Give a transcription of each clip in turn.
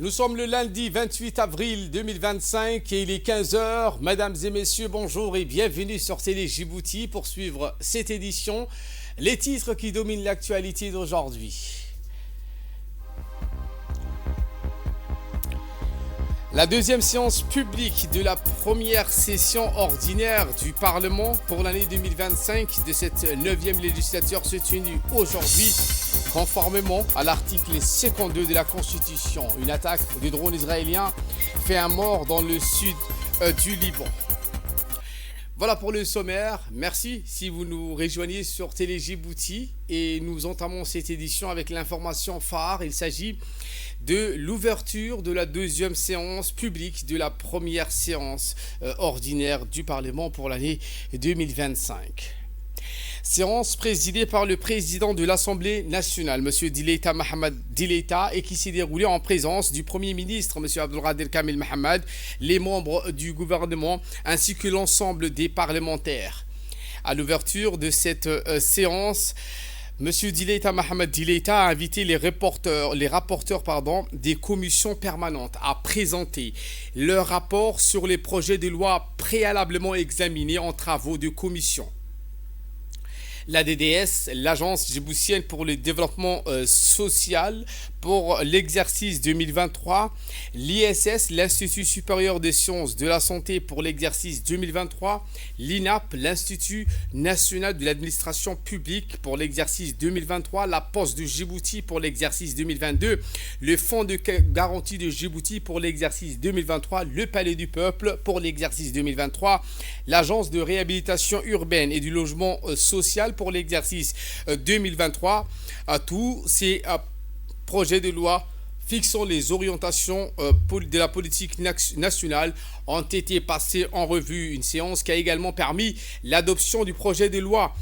Nous sommes le lundi 28 avril 2025 et il est 15 heures. Mesdames et messieurs, bonjour et bienvenue sur Télé Djibouti pour suivre cette édition. Les titres qui dominent l'actualité d'aujourd'hui. La deuxième séance publique de la première session ordinaire du Parlement pour l'année 2025 de cette 9e législature se tenue aujourd'hui conformément à l'article 52 de la Constitution. Une attaque de drones israéliens fait un mort dans le sud du Liban. Voilà pour le sommaire. Merci si vous nous rejoignez sur Télé Djibouti et nous entamons cette édition avec l'information phare. Il s'agit de l'ouverture de la deuxième séance publique de la première séance ordinaire du Parlement pour l'année 2025. Séance présidée par le président de l'Assemblée nationale, M. Dileita Mohamed Dileita, et qui s'est déroulée en présence du Premier ministre, M. Abdelkader Kamel Mohamed, les membres du gouvernement ainsi que l'ensemble des parlementaires. À l'ouverture de cette séance, M. Dileita Mohamed Dileita a invité les rapporteurs des commissions permanentes à présenter leur rapport sur les projets de loi préalablement examinés en travaux de commission. La DDS, l'Agence djiboutienne pour le développement social pour l'exercice 2023, l'ISS, l'Institut supérieur des sciences de la santé pour l'exercice 2023, l'INAP, l'Institut national de l'administration publique pour l'exercice 2023, la Poste de Djibouti pour l'exercice 2022, le Fonds de garantie de Djibouti pour l'exercice 2023, le Palais du Peuple pour l'exercice 2023, l'Agence de réhabilitation urbaine et du logement social pour l'exercice 2023. À tous ces projets de loi fixant les orientations de la politique nationale ont été passés en revue. Une séance qui a également permis l'adoption du projet de loi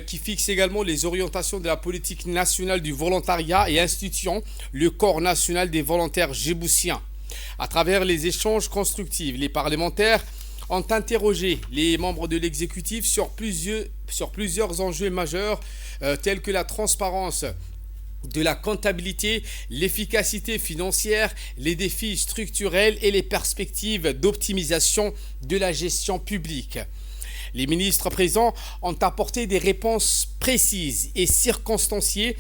qui fixe également les orientations de la politique nationale du volontariat et instituant le corps national des volontaires djiboutiens. À travers les échanges constructifs, les parlementaires ont interrogé les membres de l'exécutif sur plusieurs enjeux majeurs tels que la transparence de la comptabilité, l'efficacité financière, les défis structurels et les perspectives d'optimisation de la gestion publique. Les ministres présents ont apporté des réponses précises et circonstanciées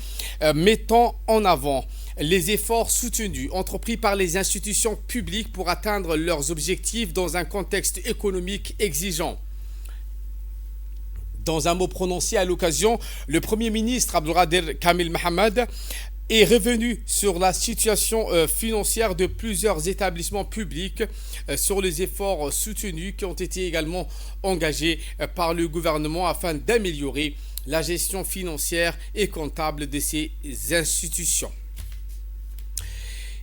mettant en avant les efforts soutenus entrepris par les institutions publiques pour atteindre leurs objectifs dans un contexte économique exigeant. Dans un mot prononcé à l'occasion, le Premier ministre Abdelkader Kamel Mohamed est revenu sur la situation financière de plusieurs établissements publics, sur les efforts soutenus qui ont été également engagés par le gouvernement afin d'améliorer la gestion financière et comptable de ces institutions.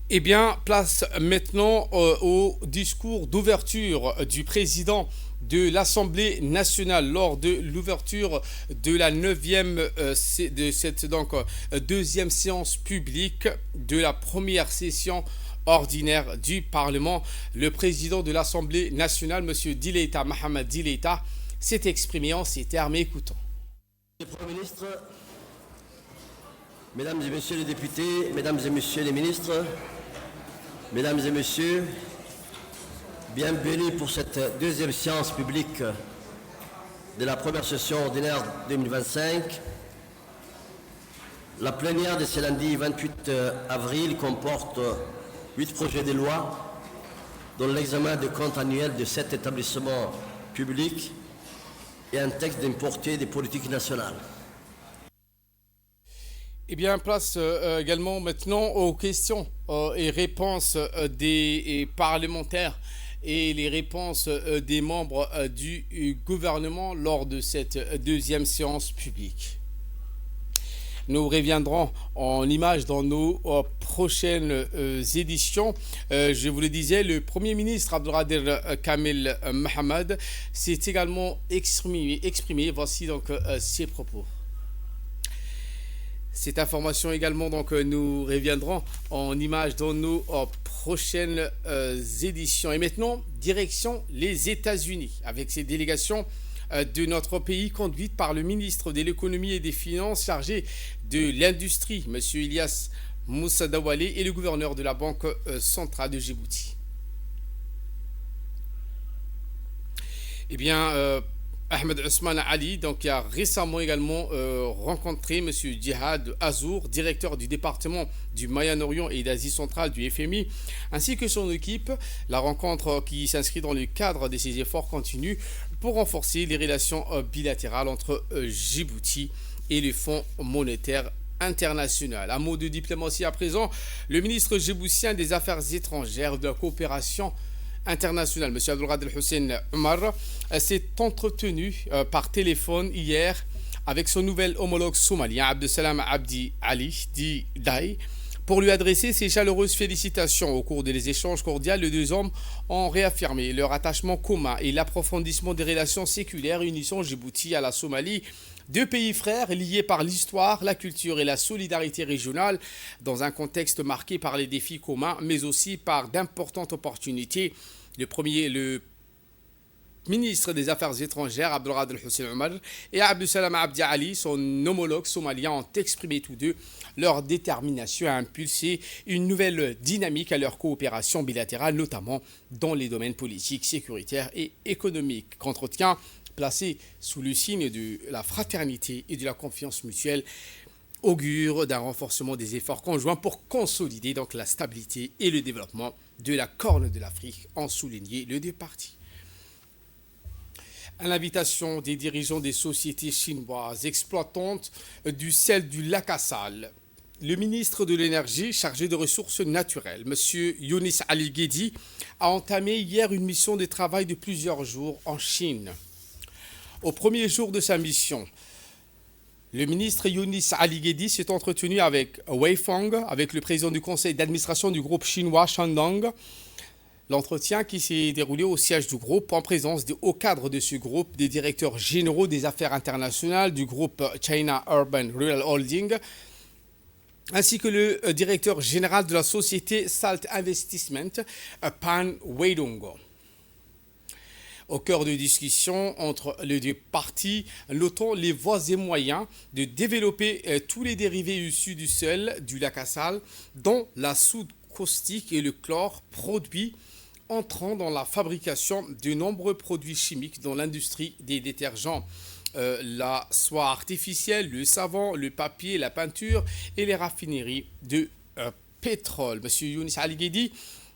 Eh bien, place maintenant au discours d'ouverture du président de l'Assemblée nationale lors de l'ouverture de la 9e de cette deuxième séance publique de la première session ordinaire du Parlement. Le président de l'Assemblée nationale, M. Dileita Mohamed Dileita, s'est exprimé en ces termes. Écoutons. Monsieur le Premier ministre, Mesdames et Messieurs les députés, Mesdames et Messieurs les ministres, Mesdames et Messieurs, bienvenue pour cette deuxième séance publique de la première session ordinaire 2025. La plénière de ce lundi 28 avril comporte 8 projets de loi, dont l'examen des comptes annuels de 7 établissements publics et un texte d'une portée des politiques nationales. Eh bien, place également maintenant aux questions et réponses des parlementaires et les réponses des membres du gouvernement lors de cette deuxième séance publique. Nous reviendrons en images dans nos prochaines éditions. Je vous le disais, le Premier ministre Abdelkader Kamel Mohamed s'est également exprimé. Voici donc ses propos. Cette information également, donc nous reviendrons en images dans nos prochaines éditions. Et maintenant, direction les États-Unis, avec ces délégations de notre pays conduite par le ministre de l'économie et des finances chargé de l'industrie, M. Ilyas Moussa Dawale et le gouverneur de la Banque centrale de Djibouti. Eh bien, Ahmed Ousmane Ali donc, a récemment également rencontré M. Djihad Azour, directeur du département du Moyen-Orient et d'Asie centrale du FMI, ainsi que son équipe. La rencontre qui s'inscrit dans le cadre de ses efforts continus pour renforcer les relations bilatérales entre Djibouti et le Fonds monétaire international. Un mot de diplomatie à présent. Le ministre djiboutien des Affaires étrangères de la coopération international, M. Abdelkader Hussein Omar, s'est entretenu par téléphone hier avec son nouvel homologue somalien, Abdesalam Abdi Ali, dit Daï, pour lui adresser ses chaleureuses félicitations. Au cours des échanges cordiaux, les deux hommes ont réaffirmé leur attachement commun et l'approfondissement des relations séculaires unissant Djibouti à la Somalie. Deux pays frères liés par l'histoire, la culture et la solidarité régionale dans un contexte marqué par les défis communs, mais aussi par d'importantes opportunités. Le ministre des Affaires étrangères, Abdelkader Hussein Omar, et Abdesalam Abdi Ali, son homologue somalien, ont exprimé tous deux leur détermination à impulser une nouvelle dynamique à leur coopération bilatérale, notamment dans les domaines politiques, sécuritaires et économiques. Qu'entretient placé sous le signe de la fraternité et de la confiance mutuelle, augure d'un renforcement des efforts conjoints pour consolider donc la stabilité et le développement de la Corne de l'Afrique, ont souligné les deux parties. À l'invitation des dirigeants des sociétés chinoises exploitantes du sel du lac Assal, le ministre de l'Énergie chargé de ressources naturelles, M. Younis Ali Ghedi, a entamé hier une mission de travail de plusieurs jours en Chine. Au premier jour de sa mission, le ministre Younis Ali Ghedi s'est entretenu avec Wei Feng, avec le président du conseil d'administration du groupe chinois Shandong. L'entretien qui s'est déroulé au siège du groupe en présence des hauts cadres de ce groupe, des directeurs généraux des affaires internationales du groupe China Urban Rural Holding, ainsi que le directeur général de la société Salt Investment, Pan Weidong. Au cœur de discussion entre les deux parties, notons les voies et moyens de développer tous les dérivés issus du sel du lac Assal, dont la soude caustique et le chlore, produits entrant dans la fabrication de nombreux produits chimiques dans l'industrie des détergents. La soie artificielle, le savon, le papier, la peinture et les raffineries de pétrole. M. Younis Ali Ghedi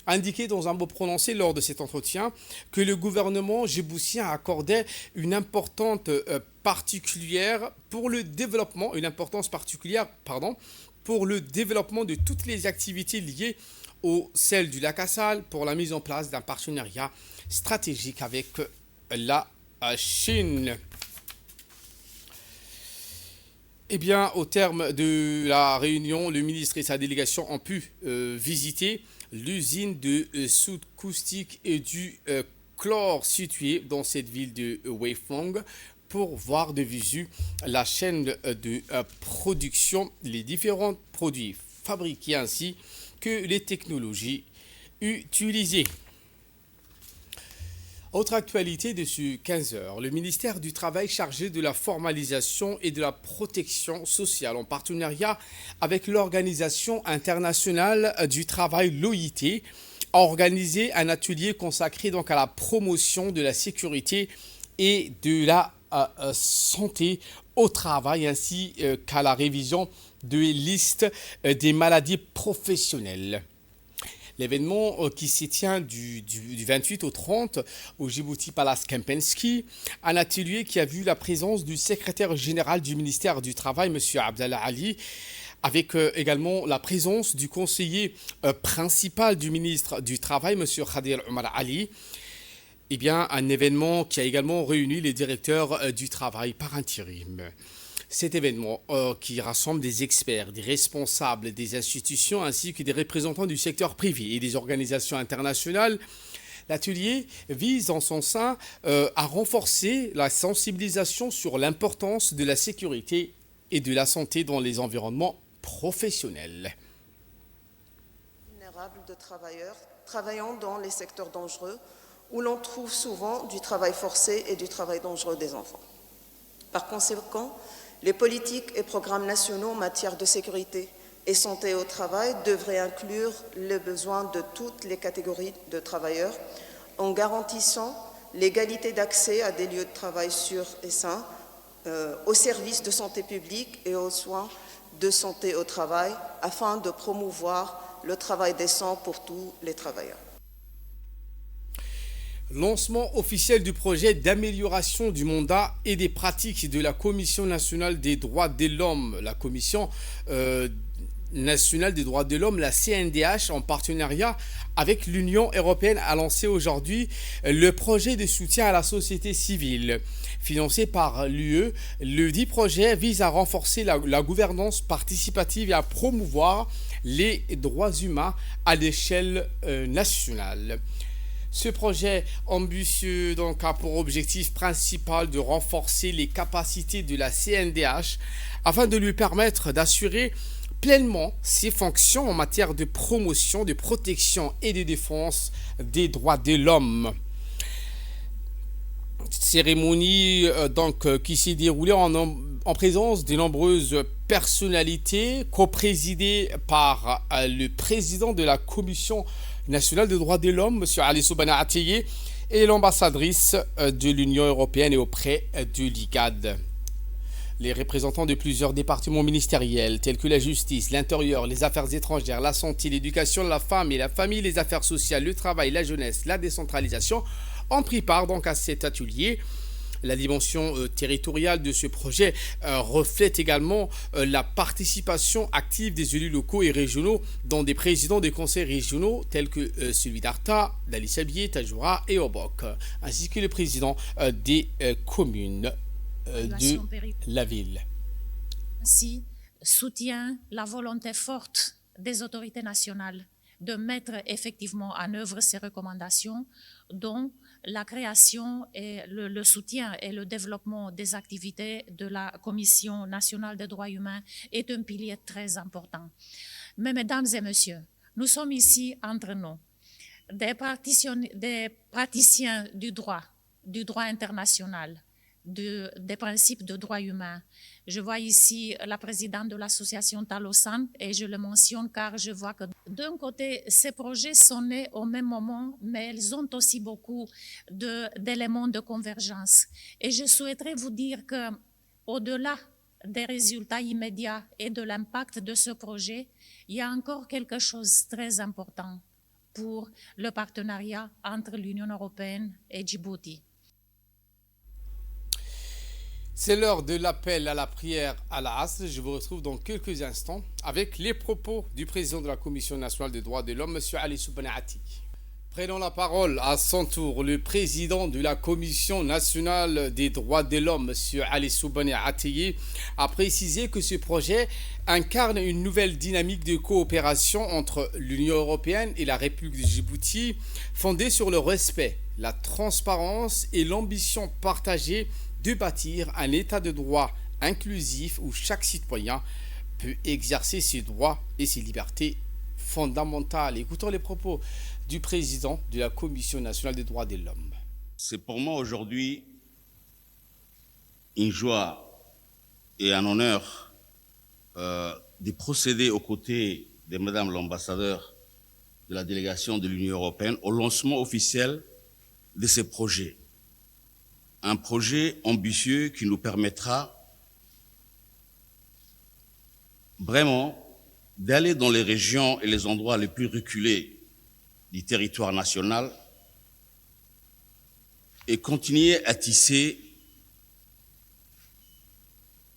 a indiqué dans un mot prononcé lors de cet entretien que le gouvernement djiboutien accordait une importance particulière pour le développement de toutes les activités liées au sel du lac Assal pour la mise en place d'un partenariat stratégique avec la Chine. Eh bien, au terme de la réunion, le ministre et sa délégation ont pu visiter l'usine de soude caustique et du chlore située dans cette ville de Weifang pour voir de visu la chaîne de production, les différents produits fabriqués ainsi que les technologies utilisées. Autre actualité de ce 15h, le ministère du Travail chargé de la formalisation et de la protection sociale en partenariat avec l'Organisation internationale du travail, l'OIT, a organisé un atelier consacré donc à la promotion de la sécurité et de la santé au travail ainsi qu'à la révision de listes des maladies professionnelles. L'événement qui s'y tient du 28 au 30 au Djibouti Palace Kempinski, un atelier qui a vu la présence du secrétaire général du ministère du Travail, M. Abdallah Ali, avec également la présence du conseiller principal du ministre du Travail, M. Khadir Omar Ali. Eh bien, un événement qui a également réuni les directeurs du travail par intérim. Cet événement qui rassemble des experts, des responsables des institutions ainsi que des représentants du secteur privé et des organisations internationales. L'atelier vise en son sein à renforcer la sensibilisation sur l'importance de la sécurité et de la santé dans les environnements professionnels. Vulnérables de travailleurs travaillant dans les secteurs dangereux où l'on trouve souvent du travail forcé et du travail dangereux des enfants. Par conséquent, les politiques et programmes nationaux en matière de sécurité et santé au travail devrait inclure les besoins de toutes les catégories de travailleurs en garantissant l'égalité d'accès à des lieux de travail sûrs et sains, aux services de santé publique et aux soins de santé au travail afin de promouvoir le travail décent pour tous les travailleurs. Lancement officiel du projet d'amélioration du mandat et des pratiques de la Commission nationale des droits de l'homme, la Commission nationale des droits de l'homme, la CNDH, en partenariat avec l'Union européenne, a lancé aujourd'hui le projet de soutien à la société civile. Financé par l'UE, le dit projet vise à renforcer la gouvernance participative et à promouvoir les droits humains à l'échelle nationale. Ce projet ambitieux donc, a pour objectif principal de renforcer les capacités de la CNDH afin de lui permettre d'assurer pleinement ses fonctions en matière de promotion, de protection et de défense des droits de l'homme. Cérémonie qui s'est déroulée en présence de nombreuses personnalités, coprésidée par le président de la Commission nationale des droits de l'homme, M. Ali Soubani Attiye, et l'ambassadrice de l'Union européenne et auprès de l'IGAD. Les représentants de plusieurs départements ministériels tels que la justice, l'intérieur, les affaires étrangères, la santé, l'éducation, la femme et la famille, les affaires sociales, le travail, la jeunesse, la décentralisation ont pris part donc à cet atelier. La dimension territoriale de ce projet reflète également la participation active des élus locaux et régionaux, dont des présidents des conseils régionaux tels que celui d'Arta, d'Ali Sabié, Tajoura et Obok, ainsi que le président des communes de la ville. Ainsi, soutient la volonté forte des autorités nationales de mettre effectivement en œuvre ces recommandations, dont la création et le soutien et le développement des activités de la Commission nationale des droits humains est un pilier très important. Mais mesdames et messieurs, nous sommes ici entre nous, des praticiens du droit international, des principes de droits humains. Je vois ici la présidente de l'association Talosan et je le mentionne car je vois que d'un côté, ces projets sont nés au même moment, mais ils ont aussi beaucoup d'éléments de convergence. Et je souhaiterais vous dire que, au-delà des résultats immédiats et de l'impact de ce projet, il y a encore quelque chose de très important pour le partenariat entre l'Union européenne et Djibouti. C'est l'heure de l'appel à la prière à la Asr. Je vous retrouve dans quelques instants avec les propos du président de la Commission nationale des droits de l'homme, M. Ali Soubani Attiye. Prenant la parole à son tour, le président de la Commission nationale des droits de l'homme, M. Ali Soubani Attiye, a précisé que ce projet incarne une nouvelle dynamique de coopération entre l'Union européenne et la République de Djibouti, fondée sur le respect, la transparence et l'ambition partagée de bâtir un état de droit inclusif où chaque citoyen peut exercer ses droits et ses libertés fondamentales. Écoutons les propos du président de la Commission nationale des droits de l'homme. C'est pour moi aujourd'hui une joie et un honneur de procéder aux côtés de Madame l'ambassadeur de la délégation de l'Union européenne au lancement officiel de ces projets. Un projet ambitieux qui nous permettra vraiment d'aller dans les régions et les endroits les plus reculés du territoire national et continuer à tisser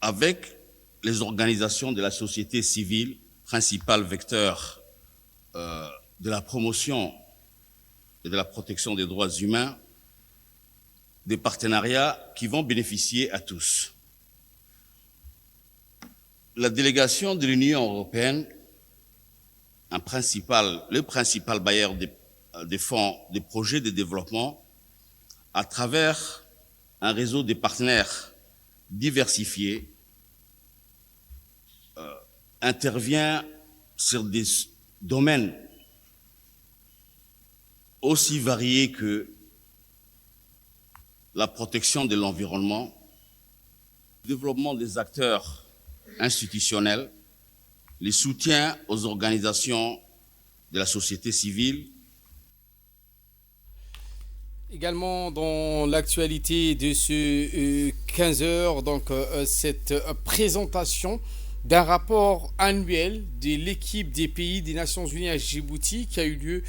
avec les organisations de la société civile, principal vecteur de la promotion et de la protection des droits humains, des partenariats qui vont bénéficier à tous. La délégation de l'Union européenne, le principal bailleur des fonds, des projets de développement, à travers un réseau de partenaires diversifiés, intervient sur des domaines aussi variés que la protection de l'environnement, le développement des acteurs institutionnels, les soutiens aux organisations de la société civile. Également dans l'actualité de ce 15 heures, donc cette présentation d'un rapport annuel de l'équipe des pays des Nations Unies à Djibouti qui a eu lieu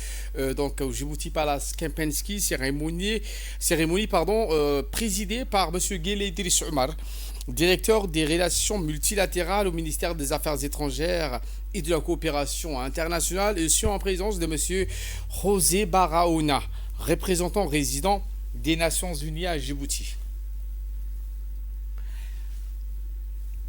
donc au Djibouti Palace Kempinski, cérémonie présidée par M. Guélé Idriss Omar, directeur des relations multilatérales au ministère des Affaires étrangères et de la coopération internationale, et en présence de M. José Barahona, représentant résident des Nations Unies à Djibouti.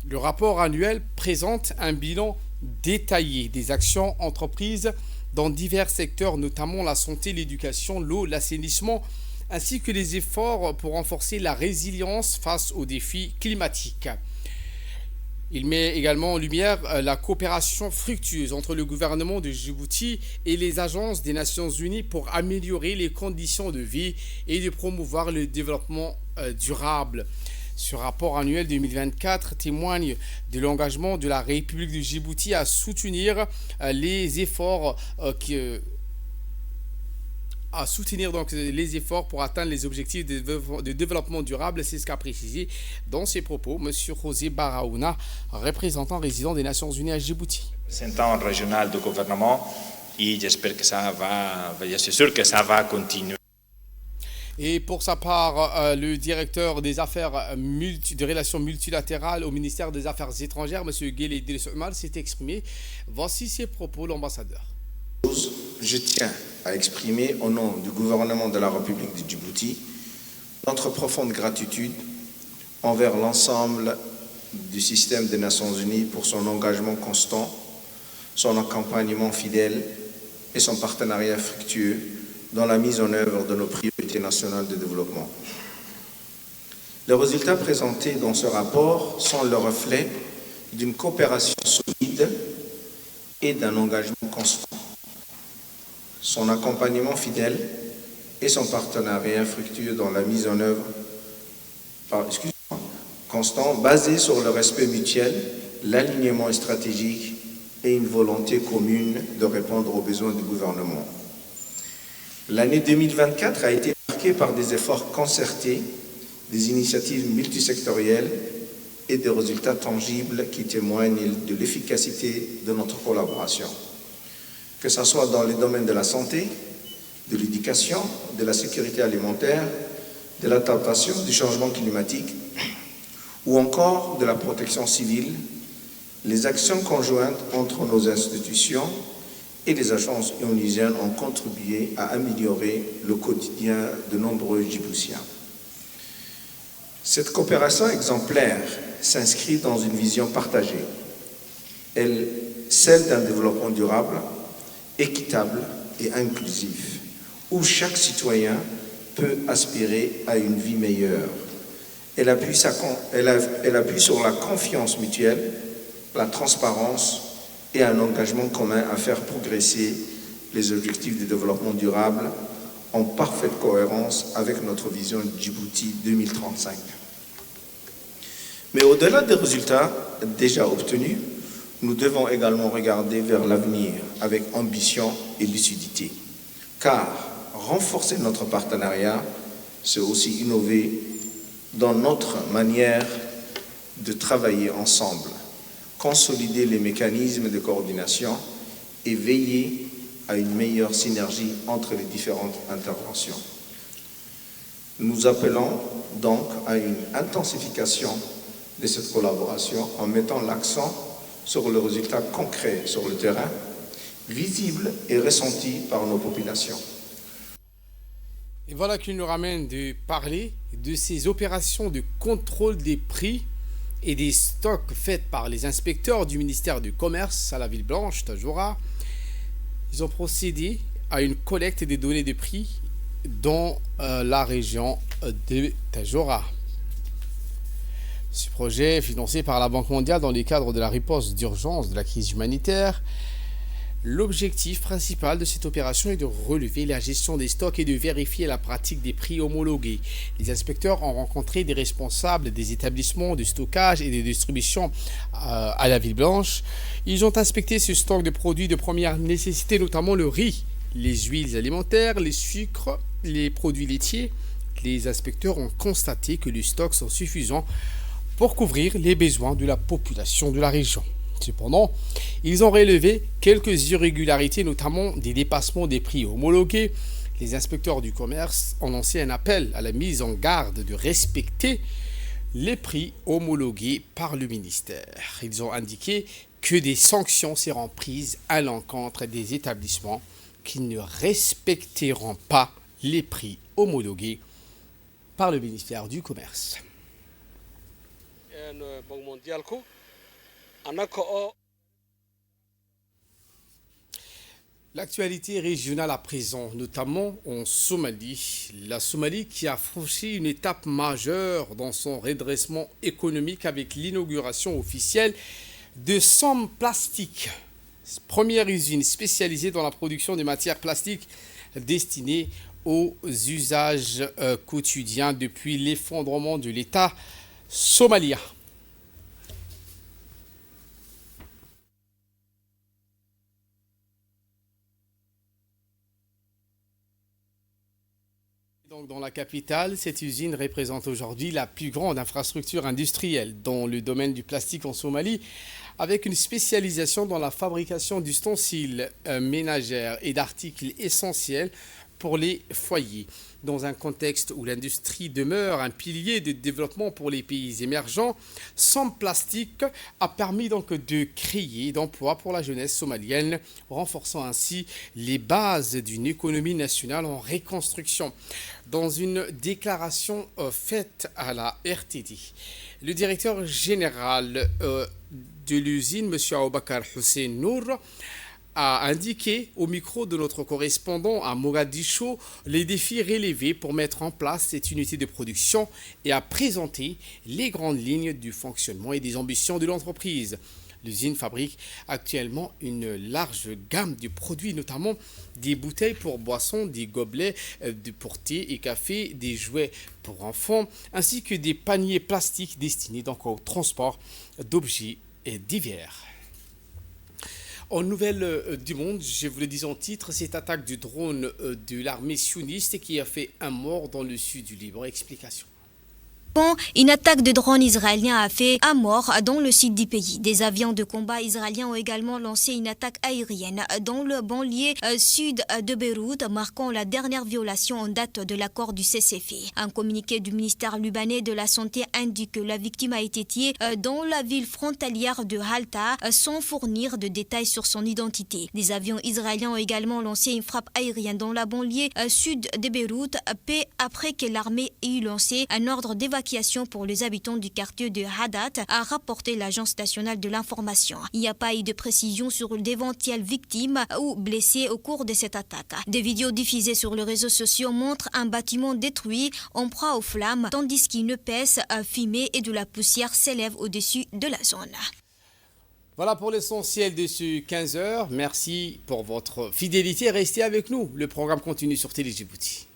Le rapport annuel présente un bilan détaillé des actions entreprises dans divers secteurs, notamment la santé, l'éducation, l'eau, l'assainissement, ainsi que les efforts pour renforcer la résilience face aux défis climatiques. Il met également en lumière la coopération fructueuse entre le gouvernement de Djibouti et les agences des Nations Unies pour améliorer les conditions de vie et de promouvoir le développement durable. Ce rapport annuel 2024 témoigne de l'engagement de la République de Djibouti à soutenir les efforts pour atteindre les objectifs de développement durable. C'est ce qu'a précisé dans ses propos M. José Barahona, représentant résident des Nations Unies à Djibouti. Représentant régional du gouvernement, et j'espère que je suis sûr que ça va continuer. Et pour sa part, le directeur des des relations multilatérales au ministère des Affaires étrangères, M. Guélé Idriss Omar, s'est exprimé. Voici ses propos, l'ambassadeur. Je tiens à exprimer au nom du gouvernement de la République de Djibouti notre profonde gratitude envers l'ensemble du système des Nations Unies pour son engagement constant, son accompagnement fidèle et son partenariat fructueux dans la mise en œuvre de nos priorités nationales de développement. Les résultats présentés dans ce rapport sont le reflet d'une coopération solide et d'un engagement constant. Son accompagnement fidèle et son partenariat fructueux dans la mise en œuvre constant, basé sur le respect mutuel, l'alignement stratégique et une volonté commune de répondre aux besoins du gouvernement. L'année 2024 a été marquée par des efforts concertés, des initiatives multisectorielles et des résultats tangibles qui témoignent de l'efficacité de notre collaboration. Que ce soit dans les domaines de la santé, de l'éducation, de la sécurité alimentaire, de l'adaptation du changement climatique ou encore de la protection civile, les actions conjointes entre nos institutions et les agences onusiennes ont contribué à améliorer le quotidien de nombreux Djiboutiens. Cette coopération exemplaire s'inscrit dans une vision partagée, celle d'un développement durable, équitable et inclusif, où chaque citoyen peut aspirer à une vie meilleure. Elle appuie sur la confiance mutuelle, la transparence et un engagement commun à faire progresser les objectifs de développement durable en parfaite cohérence avec notre vision Djibouti 2035. Mais au-delà des résultats déjà obtenus, nous devons également regarder vers l'avenir avec ambition et lucidité. Car renforcer notre partenariat, c'est aussi innover dans notre manière de travailler ensemble, consolider les mécanismes de coordination et veiller à une meilleure synergie entre les différentes interventions. Nous appelons donc à une intensification de cette collaboration en mettant l'accent sur le résultat concret sur le terrain, visible et ressenti par nos populations. Et voilà qui nous ramène de parler de ces opérations de contrôle des prix et des stocks faites par les inspecteurs du ministère du Commerce à la ville blanche, Tadjoura. Ils ont procédé à une collecte des données de prix dans la région de Tadjoura. Ce projet, financé par la Banque mondiale dans le cadre de la riposte d'urgence de la crise humanitaire, L'objectif principal de cette opération est de relever la gestion des stocks et de vérifier la pratique des prix homologués. Les inspecteurs ont rencontré des responsables des établissements de stockage et de distribution à la Ville Blanche. Ils ont inspecté ce stock de produits de première nécessité, notamment le riz, les huiles alimentaires, les sucres, les produits laitiers. Les inspecteurs ont constaté que les stocks sont suffisants pour couvrir les besoins de la population de la région. Cependant, ils ont relevé quelques irrégularités, notamment des dépassements des prix homologués. Les inspecteurs du commerce ont lancé un appel à la mise en garde de respecter les prix homologués par le ministère. Ils ont indiqué que des sanctions seront prises à l'encontre des établissements qui ne respecteront pas les prix homologués par le ministère du Commerce. L'actualité régionale à présent, notamment en Somalie. La Somalie qui a franchi une étape majeure dans son redressement économique avec l'inauguration officielle de Som Plastic, première usine spécialisée dans la production de matières plastiques destinées aux usages quotidiens depuis l'effondrement de l'État somalien. Donc, dans la capitale, cette usine représente aujourd'hui la plus grande infrastructure industrielle dans le domaine du plastique en Somalie, avec une spécialisation dans la fabrication d'ustensiles ménagères et d'articles essentiels pour les foyers. Dans un contexte où l'industrie demeure un pilier de développement pour les pays émergents, Som Plastic a permis donc de créer d'emplois pour la jeunesse somalienne, renforçant ainsi les bases d'une économie nationale en reconstruction. Dans une déclaration faite à la RTD, le directeur général de l'usine, M. Aboubakar Hussein Nour, a indiqué au micro de notre correspondant à Mogadiscio les défis relevés pour mettre en place cette unité de production et a présenté les grandes lignes du fonctionnement et des ambitions de l'entreprise. L'usine fabrique actuellement une large gamme de produits, notamment des bouteilles pour boissons, des gobelets pour thé et café, des jouets pour enfants, ainsi que des paniers plastiques destinés donc au transport d'objets divers. En nouvelle du monde, je vous le dis en titre, cette attaque du drone de l'armée sioniste qui a fait un mort dans le sud du Liban. Explication. Une attaque de drones israéliens a fait un mort dans le sud du pays. Des avions de combat israéliens ont également lancé une attaque aérienne dans le banlieue sud de Beyrouth, marquant la dernière violation en date de l'accord du cessez-le-feu. Un communiqué du ministère libanais de la Santé indique que la victime a été tuée dans la ville frontalière de Halta, sans fournir de détails sur son identité. Des avions israéliens ont également lancé une frappe aérienne dans la banlieue sud de Beyrouth, peu après que l'armée ait lancé un ordre d'évacuation pour les habitants du quartier de Hadat, a rapporté l'Agence nationale de l'information. Il n'y a pas eu de précision sur d'éventuelles victimes ou blessés au cours de cette attaque. Des vidéos diffusées sur les réseaux sociaux montrent un bâtiment détruit en proie aux flammes, tandis qu'une épaisse fumée et de la poussière s'élèvent au-dessus de la zone. Voilà pour l'essentiel de ce 15h. Merci pour votre fidélité. Restez avec nous. Le programme continue sur Télé Djibouti.